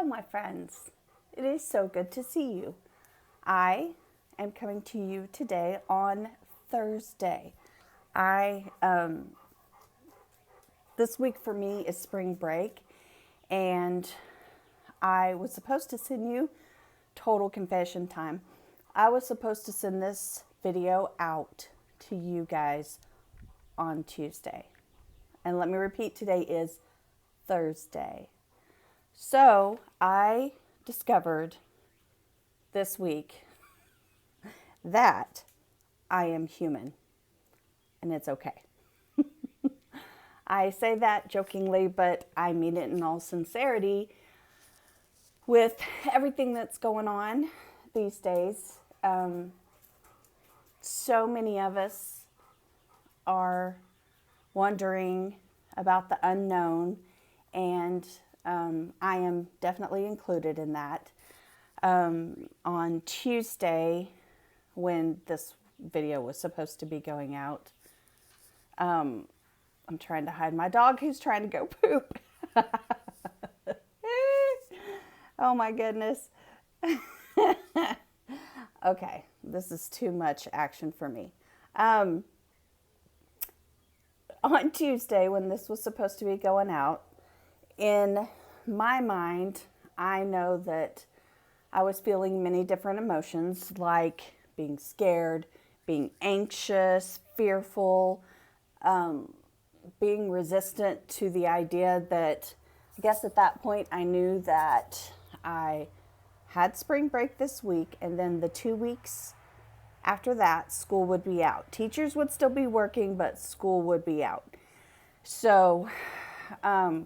my friends. It is so good to see you. I am coming to you today on Thursday. This week for me is spring break, and I was supposed to send you total confession time. I was supposed to send this video out to you guys on Tuesday. And let me repeat, today is Thursday. So I discovered this week that I am human, and it's okay. I say that jokingly, but I mean it in all sincerity. With everything that's going on these days, so many of us are wondering about the unknown, and I am definitely included in that. On Tuesday, when this video was supposed to be going out, I'm trying to hide my dog who's trying to go poop. Oh my goodness. Okay, this is too much action for me. On Tuesday, when this was supposed to be going out, in my mind, I know that I was feeling many different emotions, like being scared, being anxious, fearful, being resistant to the idea that, I guess at that point, I knew that I had spring break this week, and then the 2 weeks after that, school would be out. Teachers would still be working, but school would be out. So I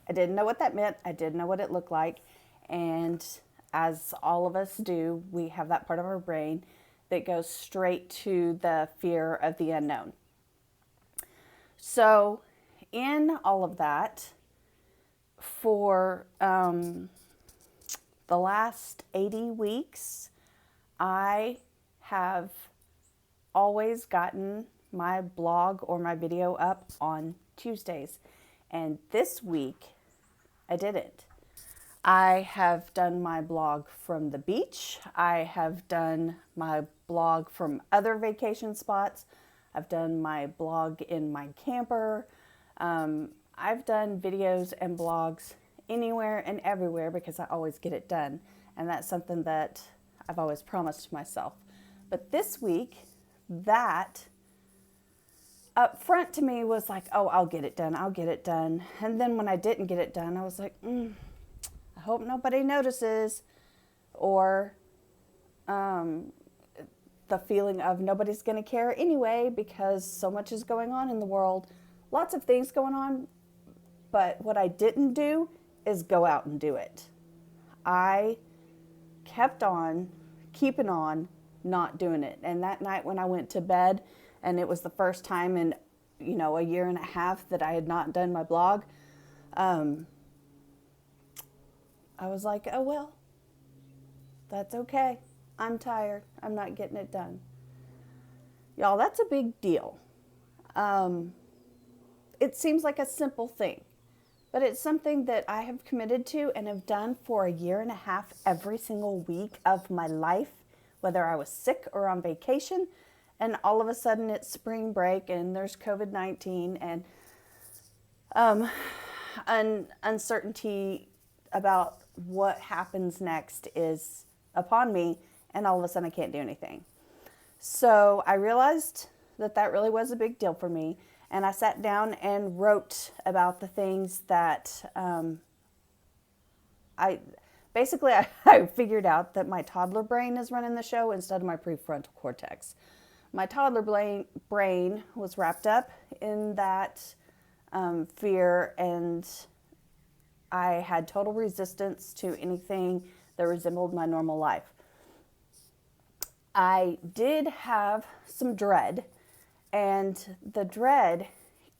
didn't know what that meant. I didn't know what it looked like. And as all of us do, we have that part of our brain that goes straight to the fear of the unknown. So in all of that, for the last 80 weeks, I have always gotten my blog or my video up on Tuesdays. And this week, I didn't. I have done my blog from the beach. I have done my blog from other vacation spots. I've done my blog in my camper. I've done videos and blogs anywhere and everywhere because I always get it done. And that's something that I've always promised myself. But this week, that up front to me was like, oh, I'll get it done. I'll get it done. And then when I didn't get it done, I was like, I hope nobody notices. Or the feeling of nobody's going to care anyway because so much is going on in the world. Lots of things going on. But what I didn't do is go out and do it. I kept on keeping on not doing it. And that night when I went to bed, and it was the first time in, a year and a half that I had not done my blog, I was like, oh, well, that's okay. I'm tired. I'm not getting it done. Y'all, that's a big deal. It seems like a simple thing, but it's something that I have committed to and have done for a year and a half every single week of my life, whether I was sick or on vacation. And all of a sudden it's spring break and there's COVID-19 and uncertainty about what happens next is upon me, and all of a sudden I can't do anything. So I realized that really was a big deal for me, and I sat down and wrote about the things that I figured out that my toddler brain is running the show instead of my prefrontal cortex. My toddler brain was wrapped up in that fear, and I had total resistance to anything that resembled my normal life. I did have some dread, and the dread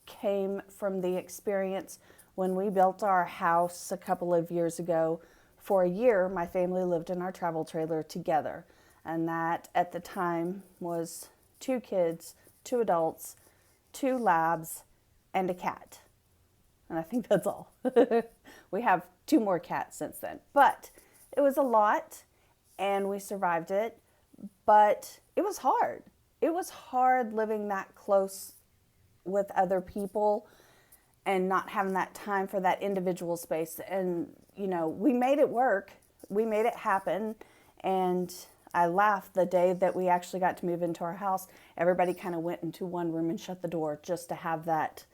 came from the experience when we built our house a couple of years ago. For a year, my family lived in our travel trailer together, and that at the time was 2 kids, 2 adults, 2 labs, and a cat. And I think that's all. We have 2 more cats since then. But it was a lot, and we survived it. But it was hard. It was hard living that close with other people and not having that time for that individual space. And, we made it work. We made it happen. And I laughed the day that we actually got to move into our house. Everybody kind of went into one room and shut the door just to have that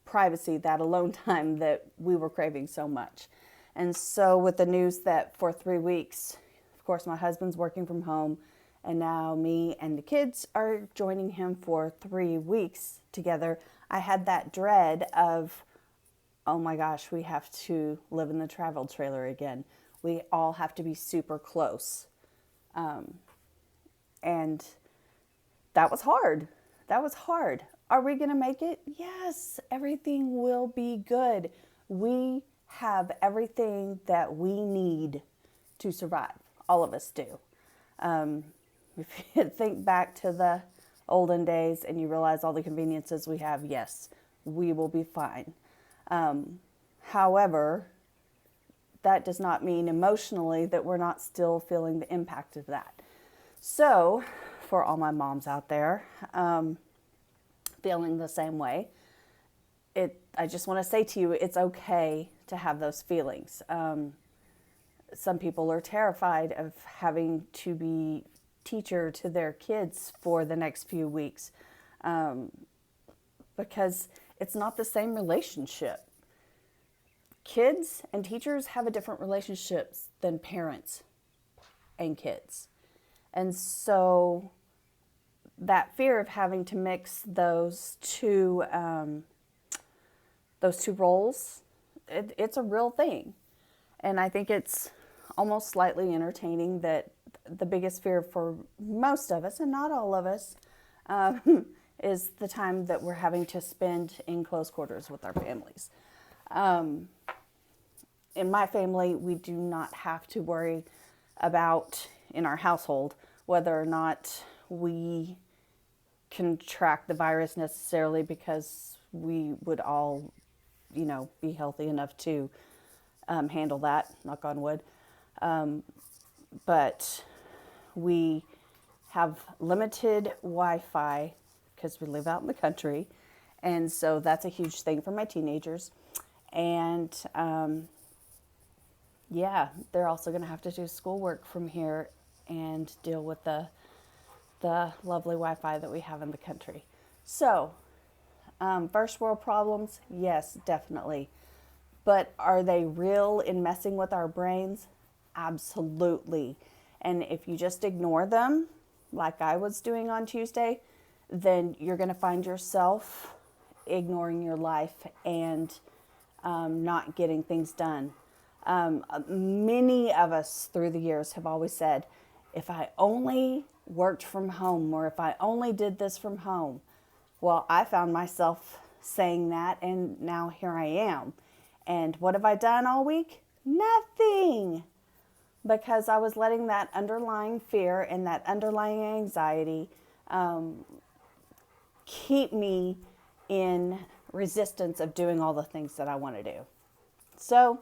privacy, that alone time that we were craving so much. And so with the news that for 3 weeks, of course, my husband's working from home, and now me and the kids are joining him for 3 weeks together, I had that dread of, oh my gosh, we have to live in the travel trailer again. We all have to be super close. And that was hard. That was hard. Are we going to make it? Yes, everything will be good. We have everything that we need to survive. All of us do. If you think back to the olden days and you realize all the conveniences we have, yes, we will be fine. However, that does not mean emotionally that we're not still feeling the impact of that. So, for all my moms out there feeling the same way, I just want to say to you, it's okay to have those feelings. Some people are terrified of having to be teacher to their kids for the next few weeks because it's not the same relationship. Kids and teachers have a different relationships than parents and kids. And so that fear of having to mix those two roles, it's a real thing. And I think it's almost slightly entertaining that the biggest fear for most of us, and not all of us, is the time that we're having to spend in close quarters with our families. In my family, we do not have to worry about, in our household, whether or not we contract the virus necessarily, because we would all, be healthy enough to handle that, knock on wood. But we have limited Wi-Fi because we live out in the country. And so that's a huge thing for my teenagers. And they're also going to have to do schoolwork from here and deal with the lovely Wi-Fi that we have in the country. So, first world problems, yes, definitely. But are they real in messing with our brains? Absolutely. And if you just ignore them, like I was doing on Tuesday, then you're going to find yourself ignoring your life and not getting things done. Many of us through the years have always said, if I only worked from home, or if I only did this from home. Well, I found myself saying that, and now here I am. And what have I done all week? Nothing. Because I was letting that underlying fear and that underlying anxiety keep me in resistance of doing all the things that I want to do. So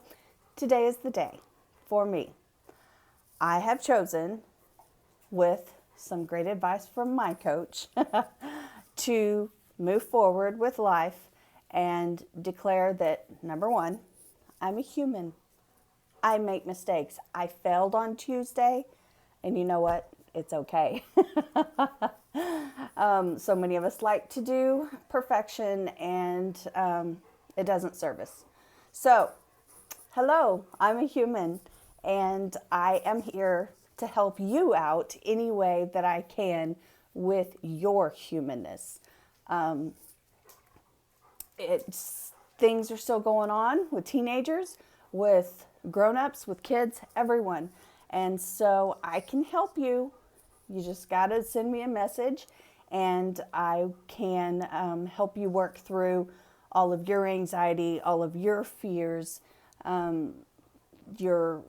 today is the day for me. I have chosen, with some great advice from my coach, to move forward with life and declare that, number one, I'm a human. I make mistakes. I failed on Tuesday, and you know what? It's okay. So many of us like to do perfection, and it doesn't serve us. So, hello, I'm a human, and I am here to help you out any way that I can with your humanness. Things are still going on with teenagers, with grown-ups, with kids, everyone. And so I can help you. You just got to send me a message, and I can help you work through all of your anxiety, all of your fears, your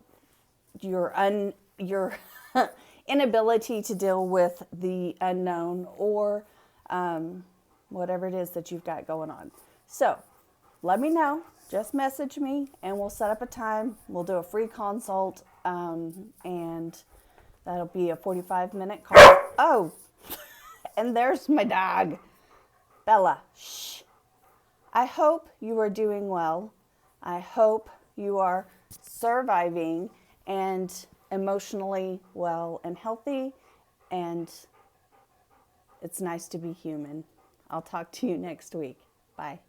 inability to deal with the unknown, or whatever it is that you've got going on. So let me know. just message me and we'll set up a time. We'll do a free consult, and that'll be a 45-minute call. Oh, and there's my dog, Bella. Shh. I hope you are doing well. I hope you are surviving and emotionally well and healthy, and it's nice to be human. I'll talk to you next week. Bye.